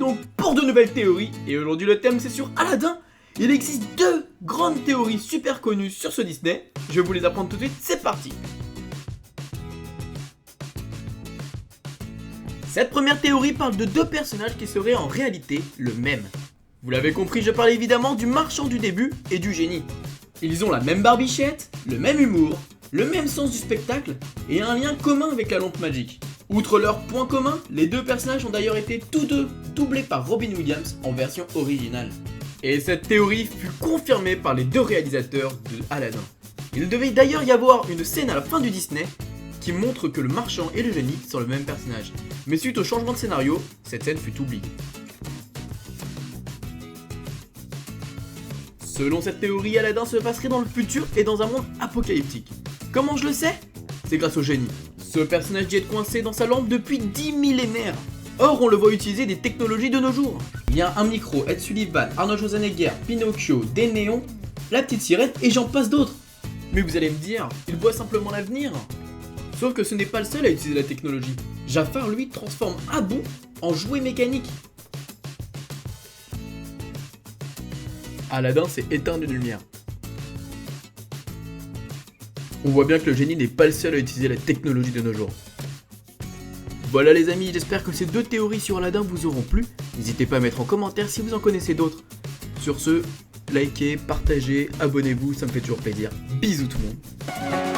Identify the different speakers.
Speaker 1: donc pour de nouvelles théories, et aujourd'hui le thème c'est sur Aladdin. Il existe deux grandes théories super connues sur ce Disney, je vais vous les apprendre tout de suite, c'est parti. Cette première théorie parle de deux personnages qui seraient en réalité le même. Vous l'avez compris, je parle évidemment du marchand du début et du génie. Ils ont la même barbichette, le même humour, le même sens du spectacle et un lien commun avec la lampe magique. Outre leurs points communs, les deux personnages ont d'ailleurs été tous deux doublés par Robin Williams en version originale. Et cette théorie fut confirmée par les deux réalisateurs de Aladdin. Il devait d'ailleurs y avoir une scène à la fin du Disney qui montre que le marchand et le génie sont le même personnage. Mais suite au changement de scénario, cette scène fut oubliée. Selon cette théorie, Aladdin se passerait dans le futur et dans un monde apocalyptique. Comment je le sais? C'est grâce au génie. Ce personnage dit être coincé dans sa lampe depuis 10 millénaires. Or, on le voit utiliser des technologies de nos jours. Il y a un micro, Ed Sullivan, Arnold Schwarzenegger, Pinocchio, des néons, la petite sirène et j'en passe d'autres. Mais vous allez me dire, il voit simplement l'avenir. Sauf que ce n'est pas le seul à utiliser la technologie. Jafar, lui, transforme Abu en jouet mécanique. Aladdin s'est éteint d'une lumière. On voit bien que le génie n'est pas le seul à utiliser la technologie de nos jours. Voilà les amis, j'espère que ces deux théories sur Aladdin vous auront plu. N'hésitez pas à mettre en commentaire si vous en connaissez d'autres. Sur ce, likez, partagez, abonnez-vous, ça me fait toujours plaisir. Bisous tout le monde.